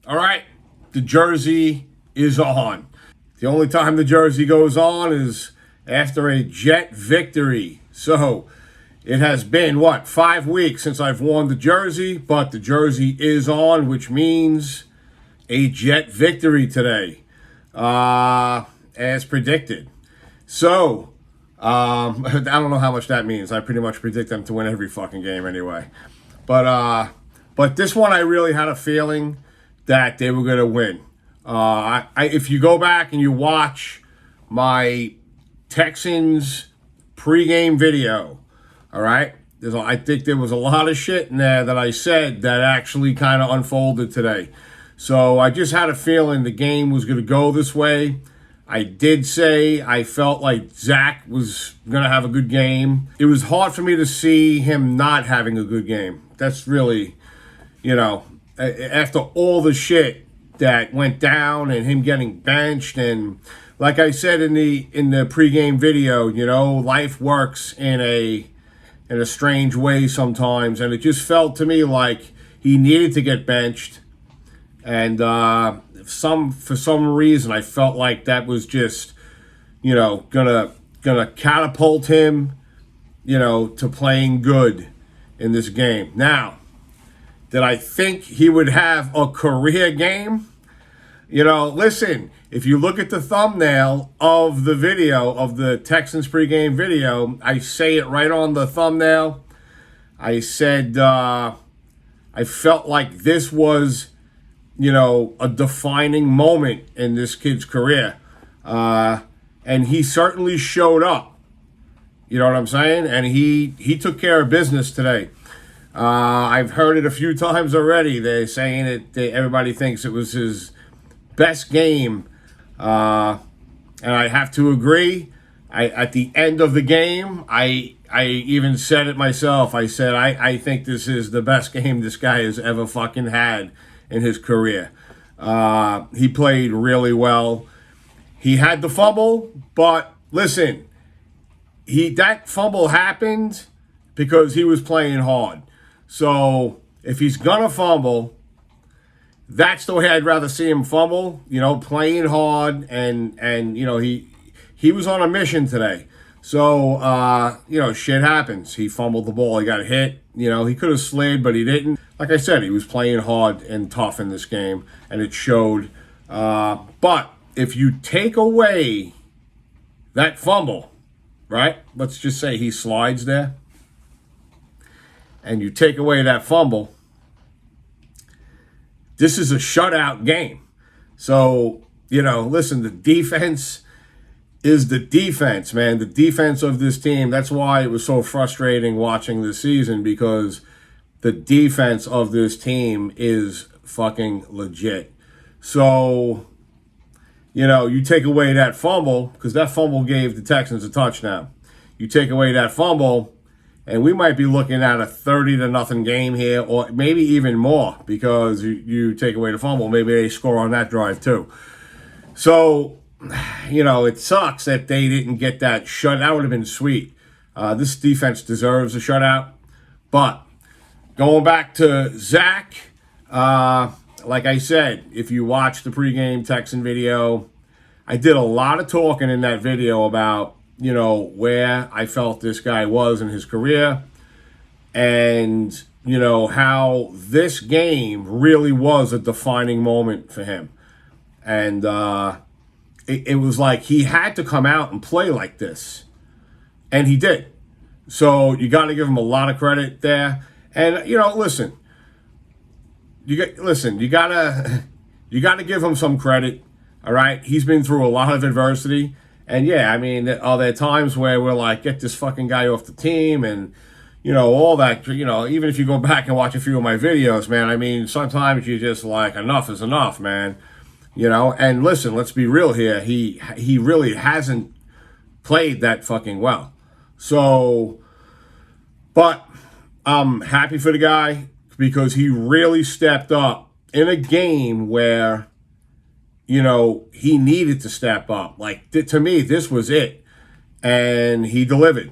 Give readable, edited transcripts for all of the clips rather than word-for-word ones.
All right, the jersey is on. The only time the jersey goes on is after a Jet victory. So it has been, 5 weeks since I've worn the jersey, but the jersey is on, which means a Jet victory today, as predicted. So, I don't know how much that means. I pretty much predict them to win every fucking game anyway. But this one I really had a feeling that they were going to win. If you go back and you watch my Texans pregame video, all right, I think there was a lot of shit in there that I said that actually kind of unfolded today. So I just had a feeling the game was going to go this way. I did say I felt like Zach was going to have a good game. It was hard for me to see him not having a good game. That's really, after all the shit that went down and him getting benched, and like I said in the pregame video, life works in a strange way sometimes, and it just felt to me like he needed to get benched, and for some reason I felt like that was just gonna catapult him to playing good in this game. Now, did I think he would have a career game? Listen, if you look at the thumbnail of the video, of the Texans pregame video, I say it right on the thumbnail. I said I felt like this was, a defining moment in this kid's career. And he certainly showed up. You know what I'm saying? And he took care of business today. I've heard it a few times already. They're saying everybody thinks it was his best game. And I have to agree. At the end of the game, I even said it myself. I said, I think this is the best game this guy has ever fucking had in his career. He played really well. He had the fumble, but listen, that fumble happened because he was playing hard. So if he's gonna fumble, that's the way I'd rather see him fumble. Playing hard, and he was on a mission today. So shit happens. He fumbled the ball. He got hit. He could have slid, but he didn't. Like I said, he was playing hard and tough in this game, and it showed. But if you take away that fumble, right? Let's just say he slides there, and you take away that fumble, this is a shutout game. So, listen, the defense is the defense, man. The defense of this team. That's why it was so frustrating watching this season, because the defense of this team is fucking legit. So, you take away that fumble, because that fumble gave the Texans a touchdown. You take away that fumble, and we might be looking at a 30-0 game here, or maybe even more, because you take away the fumble. Maybe they score on that drive too. So, it sucks that they didn't get that shut. That would have been sweet. This defense deserves a shutout. But going back to Zach, like I said, if you watch the pregame Texan video, I did a lot of talking in that video about, where I felt this guy was in his career, and, how this game really was a defining moment for him. And it was like he had to come out and play like this, and he did. So you got to give him a lot of credit there. And, listen, you gotta give him some credit. All right, he's been through a lot of adversity. And yeah, I mean, are there times where we're like, get this fucking guy off the team, and, all that, even if you go back and watch a few of my videos, man, I mean, sometimes you're just like, enough is enough, man. And listen, let's be real here. He really hasn't played that fucking well. So, but I'm happy for the guy, because he really stepped up in a game where, he needed to step up. Like, to me, this was it. And he delivered.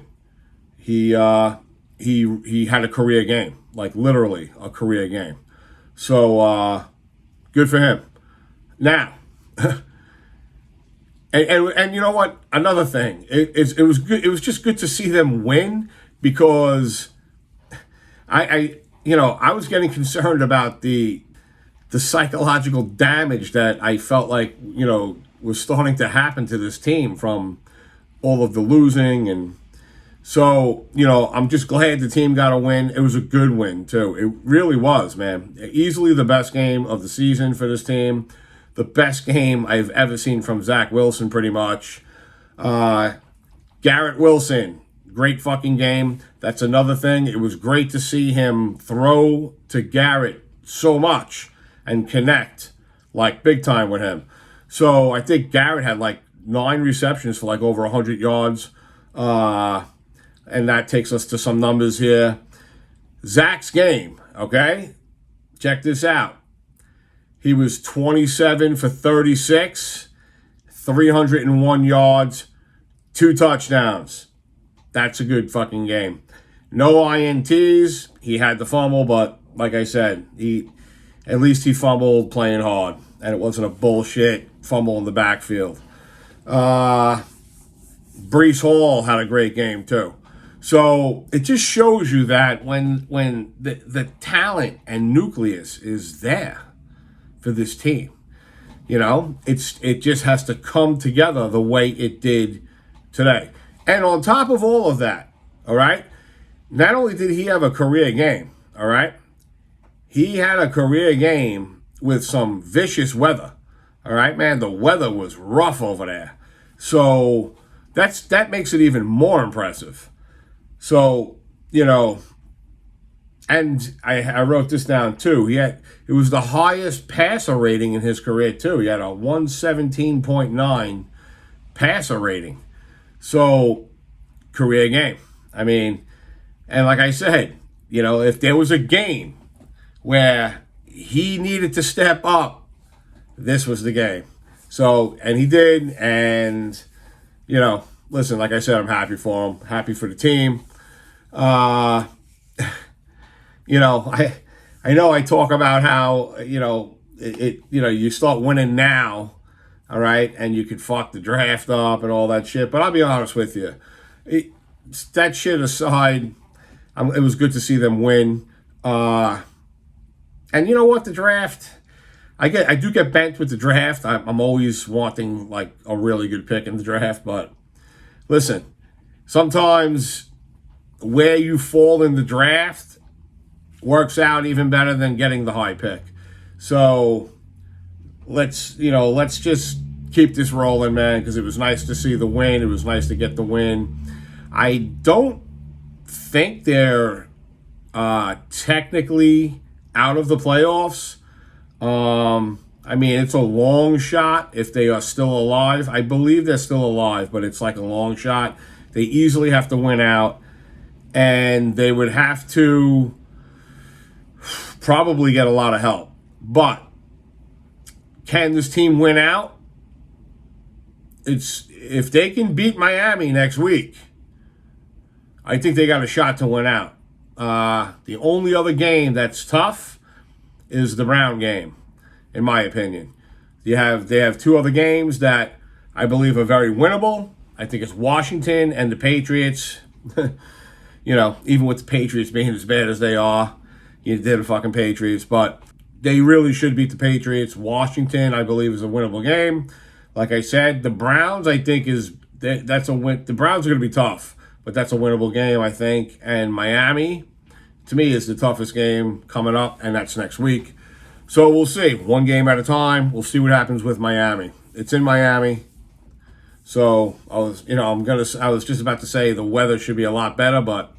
He had a career game. Like, literally a career game. So, Good for him. Now, and you know what? Another thing, it was good. It was just good to see them win because I was getting concerned about the psychological damage that I felt like was starting to happen to this team from all of the losing. And so I'm just glad the team got a win. It was a good win too. It really was, man. Easily the best game of the season for this team. The best game I've ever seen from Zach Wilson, pretty much. Garrett Wilson, great fucking game. That's another thing. It was great to see him throw to Garrett so much and connect like big time with him. So I think Garrett had like 9 receptions for like over 100 yards. And that takes us to some numbers here. Zach's game, okay? Check this out. He was 27 for 36, 301 yards, 2 touchdowns. That's a good fucking game. No INTs. He had the fumble, but like I said, at least he fumbled playing hard, and it wasn't a bullshit fumble in the backfield. Brees Hall had a great game too. So it just shows you that when the talent and nucleus is there for this team, it just has to come together the way it did today. And on top of all of that, all right, not only did he have a career game, all right, he had a career game with some vicious weather. All right, man, the weather was rough over there. So that makes it even more impressive. So, and I wrote this down too. It was the highest passer rating in his career too. He had a 117.9 passer rating. So, career game. I mean, and like I said, if there was a game where he needed to step up, this was the game. So, and he did. And, listen, like I said, I'm happy for him, happy for the team. I know I talk about how, you start winning now, all right, and you could fuck the draft up and all that shit. But I'll be honest with you, that shit aside, it was good to see them win. And you know what, the draft, I do get bent with the draft. I'm always wanting like a really good pick in the draft, but listen, sometimes where you fall in the draft works out even better than getting the high pick. So let's just keep this rolling, man, because it was nice to see the win. It was nice to get the win. I don't think they're technically out of the playoffs. I mean, it's a long shot if they are still alive. I believe they're still alive, but it's like a long shot. They easily have to win out, and they would have to probably get a lot of help. But can this team win out? If they can beat Miami next week, I think they got a shot to win out. The only other game that's tough is the Brown game, in my opinion. They have 2 other games that I believe are very winnable. I think it's Washington and the Patriots. Even with the Patriots being as bad as they are, they're the fucking Patriots, but they really should beat the Patriots. Washington, I believe, is a winnable game. Like I said, the Browns, I think, that's a win. The Browns are going to be tough, but that's a winnable game, I think. And Miami, to me, is the toughest game coming up, and that's next week. So we'll see. One game at a time. We'll see what happens with Miami. It's in Miami. So I was just about to say the weather should be a lot better, but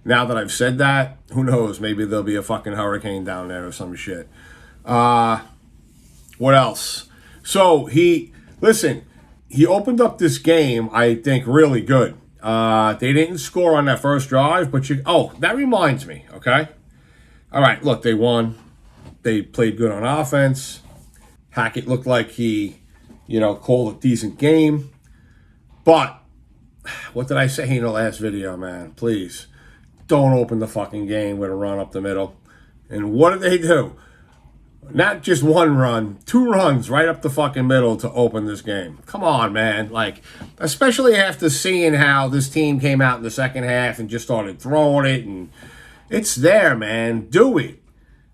now that I've said that, who knows? Maybe there'll be a fucking hurricane down there or some shit. What else? So he opened up this game, I think, really good. They didn't score on that first drive, but that reminds me, okay? All right, look, they won. They played good on offense. Hackett looked like he, called a decent game. But what did I say in the last video, man? Please, don't open the fucking game with a run up the middle. And what did they do? Not just one run, 2 runs right up the fucking middle to open this game. Come on, man. Like, especially after seeing how this team came out in the second half and just started throwing it. And it's there, man. Do it.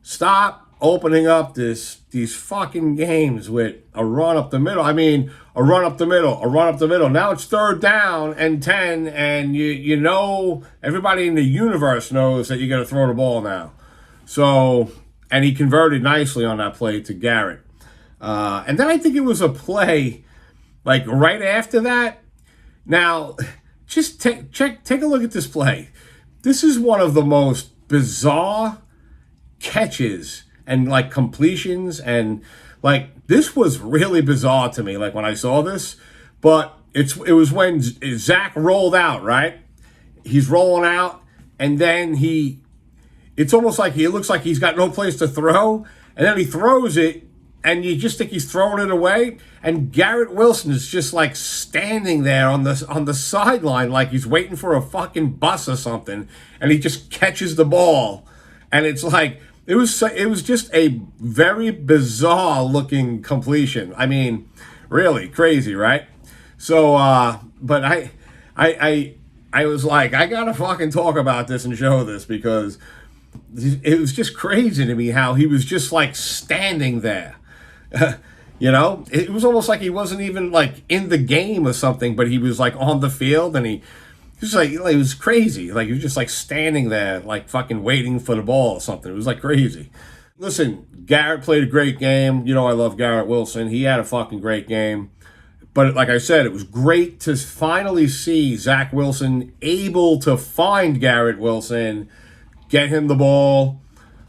Stop opening up these fucking games with a run up the middle. I mean, a run up the middle, a run up the middle. Now it's 3rd down and 10, and you know, everybody in the universe knows that you got to throw the ball now. So, and he converted nicely on that play to Garrett. And then I think it was a play, like right after that. Now, just take a look at this play. This is one of the most bizarre catches and like completions, and like this was really bizarre to me, like when I saw this. But it was when Zach rolled out, right? He's rolling out, and then it's almost like it looks like he's got no place to throw, and then he throws it, and you just think he's throwing it away, and Garrett Wilson is just like standing there on the sideline like he's waiting for a fucking bus or something, and he just catches the ball, and it's like it was just a very bizarre looking completion. I mean, really crazy, right? So, but I was like, I gotta fucking talk about this and show this, because it was just crazy to me how he was just like standing there. You know, it was almost like he wasn't even like in the game or something, but he was like on the field, and he was like it was crazy. Like he was just like standing there, like fucking waiting for the ball or something. It was like crazy. Listen, Garrett played a great game. You know, I love Garrett Wilson. He had a fucking great game. But like I said, it was great to finally see Zach Wilson able to find Garrett Wilson, get him the ball.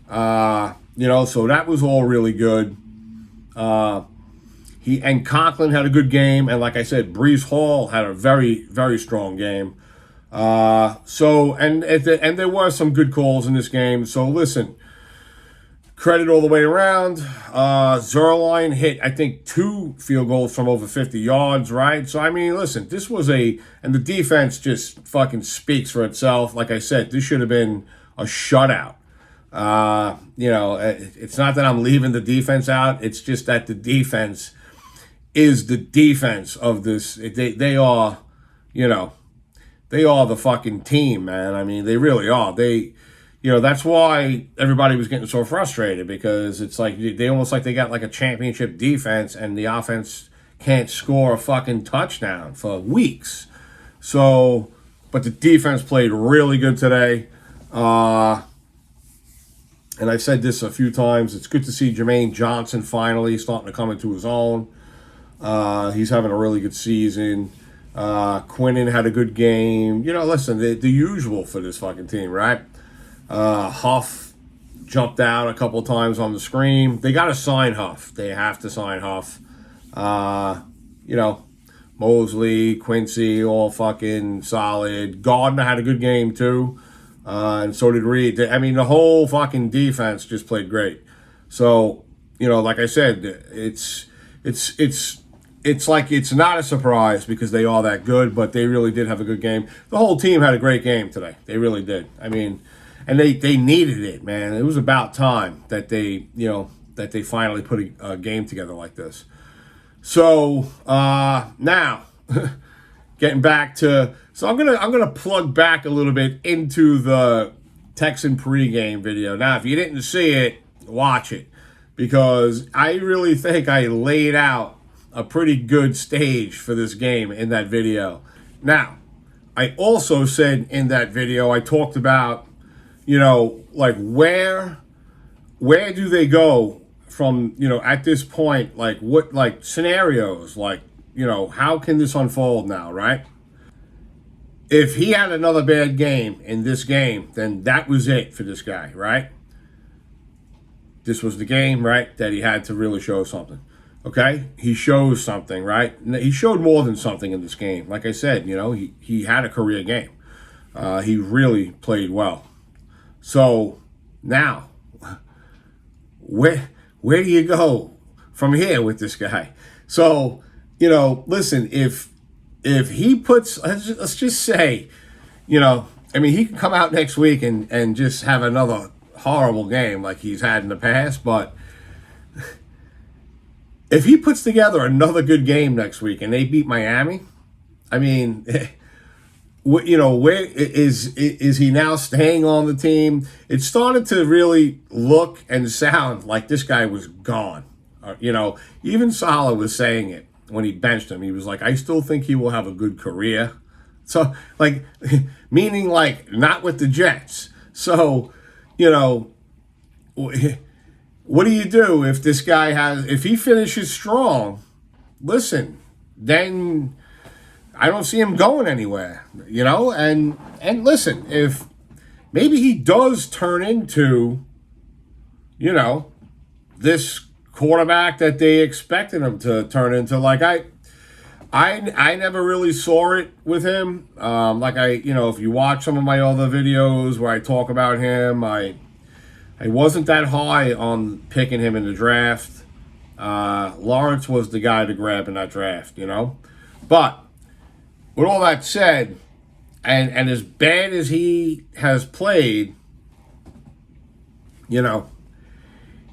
You know, so that was all really good. And Conklin had a good game, and like I said, Breece Hall had a very, very strong game. And there were some good calls in this game. So listen, credit all the way around. Zerline hit, I think, 2 field goals from over 50 yards, right? So, I mean, listen, this was and the defense just fucking speaks for itself. Like I said, this should have been a shutout. You know, it's not that I'm leaving the defense out. It's just that the defense is the defense of this. They are, you know, they are the fucking team, man. I mean, they really are. You know, that's why everybody was getting so frustrated, because it's like they almost like they got like a championship defense, and the offense can't score a fucking touchdown for weeks. So, but the defense played really good today. And I've said this a few times. It's good to see Jermaine Johnson finally starting to come into his own. He's having a really good season. Quinnen had a good game. You know, listen, the usual for this fucking team, right? Huff jumped out a couple times on the screen. They got to sign Huff. They have to sign Huff. You know, Mosley, Quincy, all fucking solid. Gardner had a good game too. And so did Reed. I mean, the whole fucking defense just played great. So, you know, like I said, it's like it's not a surprise because they are that good, but they really did have a good game. The whole team had a great game today. They really did. I mean, and they needed it, man. It was about time that they finally put a game together like this. So now, getting back to, so I'm gonna plug back a little bit into the Texan pregame video. Now, if you didn't see it, watch it, because I really think I laid out a pretty good stage for this game in that video. Now, I also said in that video, I talked about, you know, like where do they go from, you know, at this point, like what, like scenarios, like, you know, how can this unfold now, right? If he had another bad game in this game, then that was it for this guy, right? This was the game, right, that he had to really show something. Okay? He shows something, right? He showed more than something in this game. Like I said, you know, he had a career game. He really played well. So now, where do you go from here with this guy? So, you know, listen, if he puts, let's just say, you know, I mean, he can come out next week and just have another horrible game like he's had in the past, but if he puts together another good game next week and they beat Miami, I mean, where is he now staying on the team? It started to really look and sound like this guy was gone. Even Salah was saying it when he benched him. He was like, I still think he will have a good career. So, like, meaning, like, not with the Jets. So, what do you do if this guy if he finishes strong? Listen, then I don't see him going anywhere, and listen, if maybe he does turn into, this quarterback that they expected him to turn into. Like, I never really saw it with him. If you watch some of my other videos where I talk about him, I wasn't that high on picking him in the draft. Lawrence was the guy to grab in that draft, But with all that said, and as bad as he has played,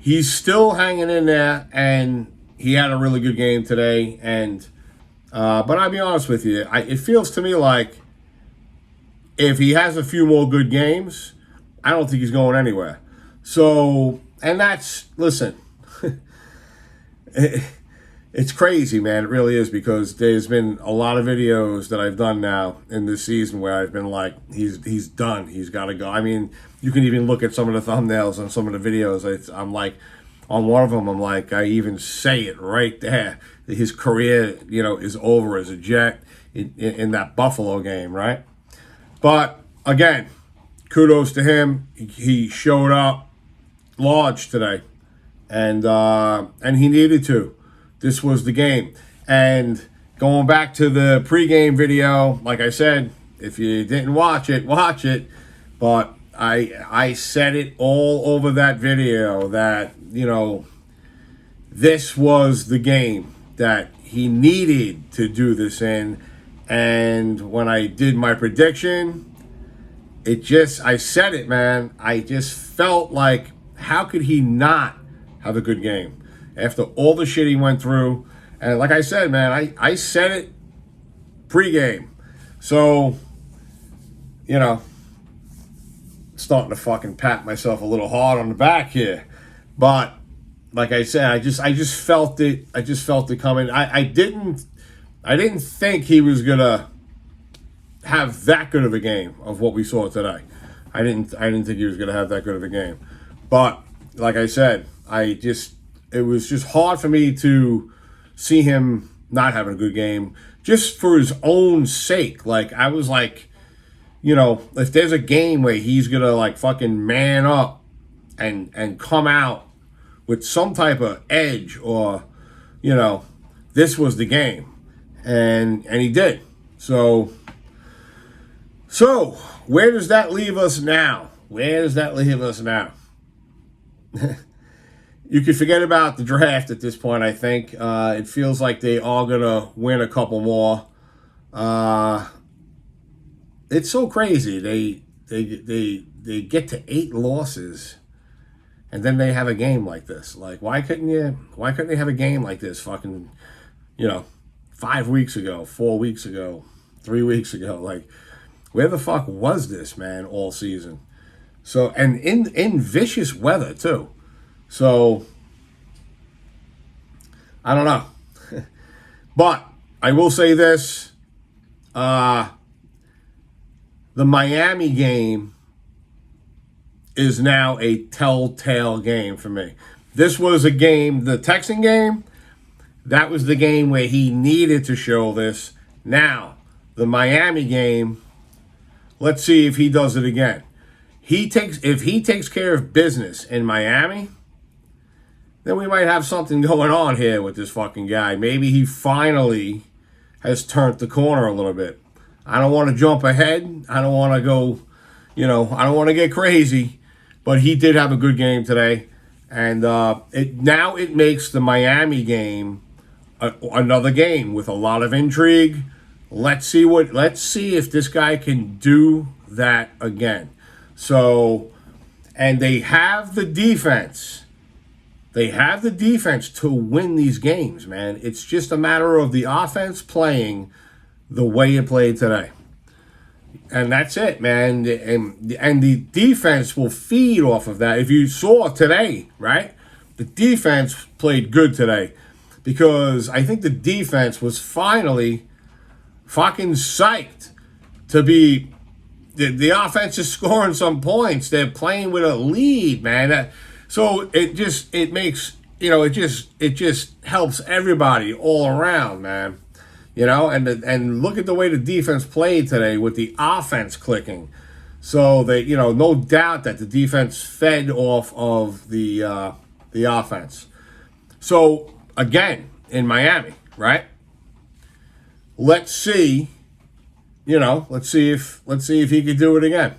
he's still hanging in there, and he had a really good game today. And but I'll be honest with you, it feels to me like if he has a few more good games, I don't think he's going anywhere. So, and listen, it's crazy, man. It really is, because there's been a lot of videos that I've done now in this season where I've been like, he's done. He's got to go. I mean, you can even look at some of the thumbnails on some of the videos. I'm like, on one of them, I'm like, I even say it right there. His career, is over as a Jet in that Buffalo game, right? But again, kudos to him. He showed up large today, and he needed to. This was the game. And going back to the pregame video, like I said, if you didn't watch it, watch it. But I said it all over that video that, this was the game that he needed to do this in. And when I did my prediction, I said it, man. I just felt like, how could he not have a good game after all the shit he went through? And like I said, man, I said it pregame. So, starting to fucking pat myself a little hard on the back here. But like I said, I just felt it. I just felt it coming. I didn't think he was gonna have that good of a game of what we saw today. I didn't think he was gonna have that good of a game. But like I said, it was just hard for me to see him not having a good game just for his own sake. Like, I was like, if there's a game where he's gonna like fucking man up and come out with some type of edge, or this was the game, and he did. So where does that leave us now? You could forget about the draft at this point, I think. It feels like they are going to win a couple more. It's so crazy. They get to 8 losses, and then they have a game like this. Like, why couldn't they have a game like this fucking, 5 weeks ago, 4 weeks ago, 3 weeks ago? Like, where the fuck was this, man, all season? So, and in vicious weather, too. So, I don't know. But I will say this. The Miami game is now a telltale game for me. This was a game, the Texan game, that was the game where he needed to show this. Now, the Miami game, let's see if he does it again. If he takes care of business in Miami, then we might have something going on here with this fucking guy. Maybe he finally has turned the corner a little bit. I don't want to jump ahead. I don't want to go, I don't want to get crazy. But he did have a good game today. And it makes the Miami game another game with a lot of intrigue. Let's see if this guy can do that again. So, and they have the defense They have the defense to win these games, man. It's just a matter of the offense playing the way it played today. And that's it, man. And the defense will feed off of that. If you saw today, right? The defense played good today because I think the defense was finally fucking psyched to be. The offense is scoring some points. They're playing with a lead, man. So it just helps everybody all around, man. And look at the way the defense played today with the offense clicking. So they, no doubt that the defense fed off of the offense. So again, in Miami, right? Let's see if he could do it again.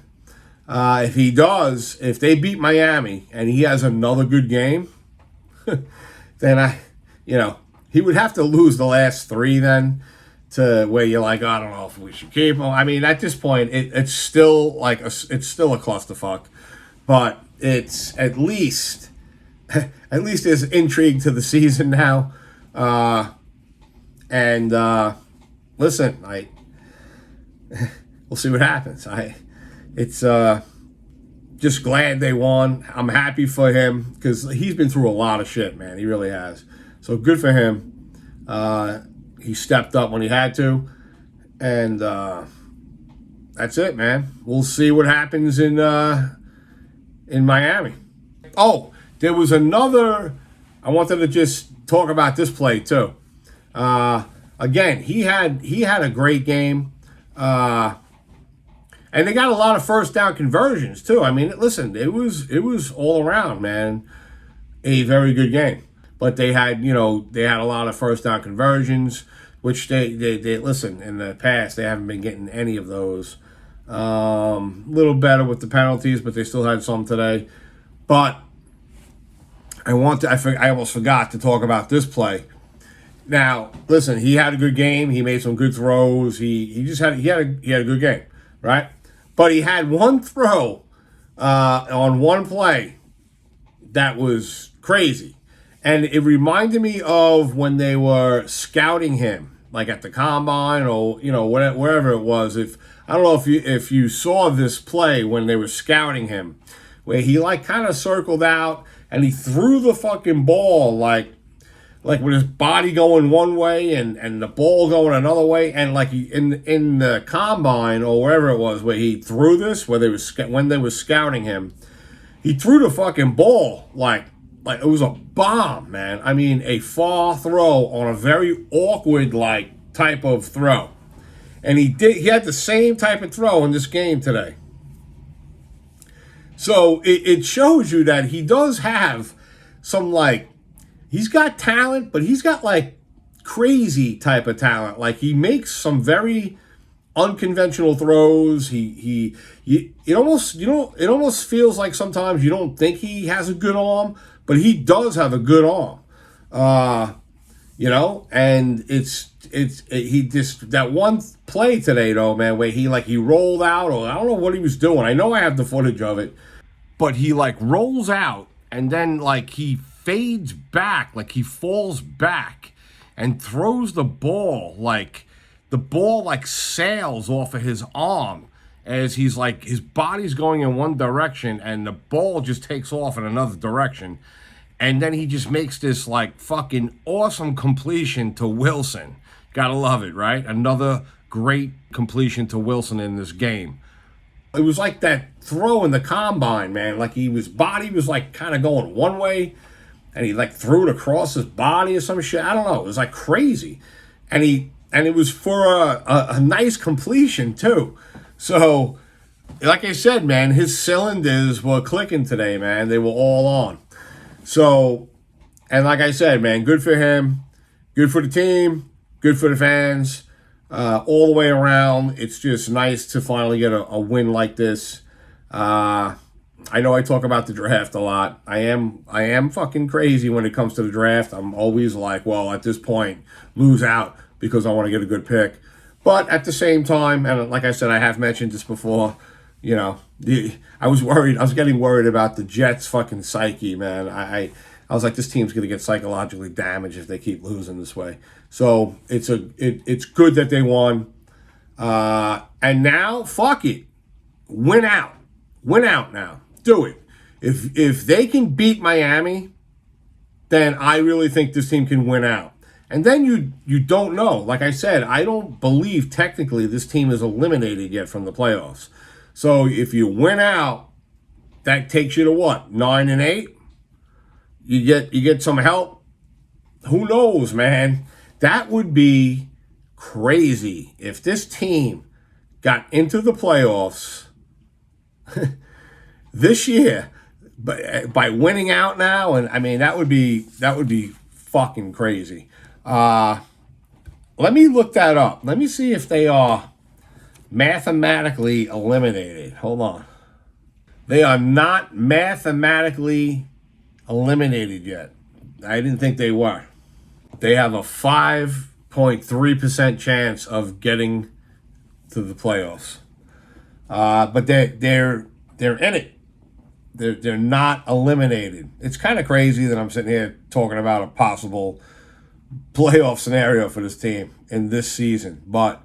If he does, if they beat Miami and he has another good game, then he would have to lose the last 3 then to where you're like, I don't know if we should keep him. I mean, at this point, it's still a clusterfuck, but it's at least there's intrigue to the season now. Listen, we'll see what happens. It's just glad they won. I'm happy for him because he's been through a lot of shit, man. He really has. So good for him. He stepped up when he had to, and that's it, man. We'll see what happens in Miami. Oh, there was another. I wanted to just talk about this play too. Again, he had a great game. And they got a lot of first down conversions too. I mean, listen, it was all around, man, a very good game. But they had a lot of first down conversions, which they listen, in the past they haven't been getting any of those. A little better with the penalties, but they still had some today. But I almost forgot to talk about this play. Now, listen, he had a good game. He made some good throws. He had a good game, right? But he had one throw on one play that was crazy. And it reminded me of when they were scouting him, like at the combine or wherever it was. I don't know if you saw this play when they were scouting him, where he kind of circled out and he threw the fucking ball like with his body going one way and the ball going another way, and in the combine or wherever it was where he threw this, when they were scouting him, he threw the fucking ball like it was a bomb, man. I mean, a far throw on a very awkward type of throw, and he had the same type of throw in this game today. So it shows you that he does have some he's got talent, but he's got crazy type of talent. He makes some very unconventional throws. It almost feels like sometimes you don't think he has a good arm, but he does have a good arm. And he just that one play today though, man, where he rolled out, or I don't know what he was doing. I know I have the footage of it, but he rolls out and then he fades back, he falls back and throws the ball, the ball sails off of his arm as he's his body's going in one direction and the ball just takes off in another direction. And then he just makes this fucking awesome completion to Wilson. Gotta love it, right? Another great completion to Wilson in this game. It was like that throw in the combine, man. His body was kind of going one way, and he threw it across his body or some shit. I don't know. It was crazy. And it was for a nice completion too. So, like I said, man, his cylinders were clicking today, man. They were all on. So, and like I said, man, good for him. Good for the team. Good for the fans. All the way around. It's just nice to finally get a win like this. I know I talk about the draft a lot. I am fucking crazy when it comes to the draft. I'm always well, at this point, lose out because I want to get a good pick. But at the same time, and like I said, I have mentioned this before, I was worried. I was getting worried about the Jets' fucking psyche, man. I was like, this team's going to get psychologically damaged if they keep losing this way. So it's good that they won. And now, fuck it. Win out. Win out now. Do it. If they can beat Miami, then I really think this team can win out. And then you don't know. Like I said, I don't believe technically this team is eliminated yet from the playoffs. So if you win out, that takes you to what? 9-8? You get some help. Who knows, man? That would be crazy if this team got into the playoffs this year by winning out now. And I mean, that would be fucking crazy. Let me look that up. Let me see if they are mathematically eliminated. Hold on. They are not mathematically eliminated yet. I didn't think they were. They have a 5.3% chance of getting to the playoffs. But they're in it. They're not eliminated. It's kind of crazy that I'm sitting here talking about a possible playoff scenario for this team in this season, but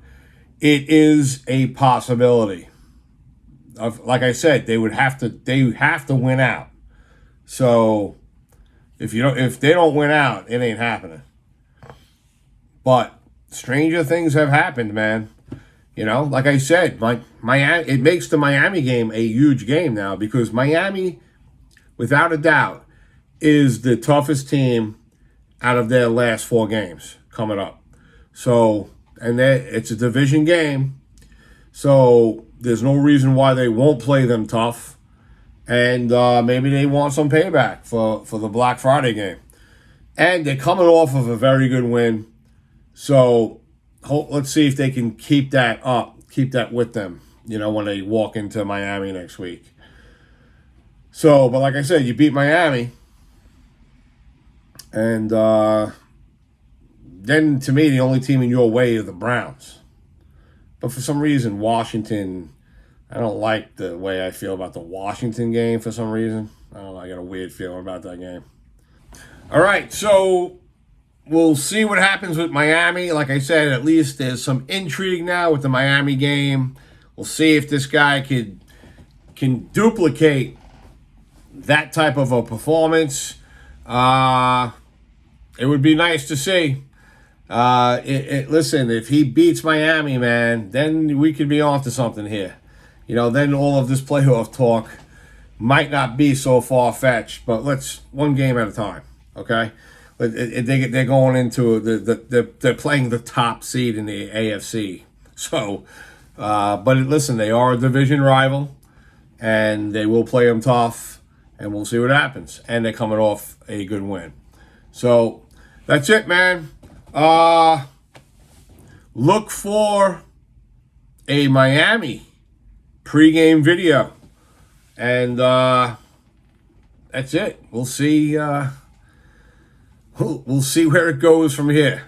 it is a possibility. Like I said, they have to win out. So if they don't win out, it ain't happening. But stranger things have happened, man. You know, like I said, Miami, it makes the Miami game a huge game now because Miami, without a doubt, is the toughest team out of their last 4 games coming up. So, and it's a division game, so there's no reason why they won't play them tough. And maybe they want some payback for the Black Friday game. And they're coming off of a very good win. So let's see if they can keep that up, keep that with them, you know, when they walk into Miami next week. So, but like I said, you beat Miami. And then, to me, the only team in your way are the Browns. But for some reason, Washington, I don't like the way I feel about the Washington game for some reason. I don't know, I got a weird feeling about that game. All right, so we'll see what happens with Miami. Like I said, at least there's some intrigue now with the Miami game. We'll see if this guy can duplicate that type of a performance. It would be nice to see. Listen, if he beats Miami, man, then we could be on to something here. You know, then all of this playoff talk might not be so far-fetched, but let's one game at a time, okay? They're going into they're playing the top seed in the AFC. So, but listen, they are a division rival, and they will play them tough, and we'll see what happens. And they're coming off a good win. So that's it, man. Look for a Miami pregame video. And that's it. We'll see we'll see where it goes from here.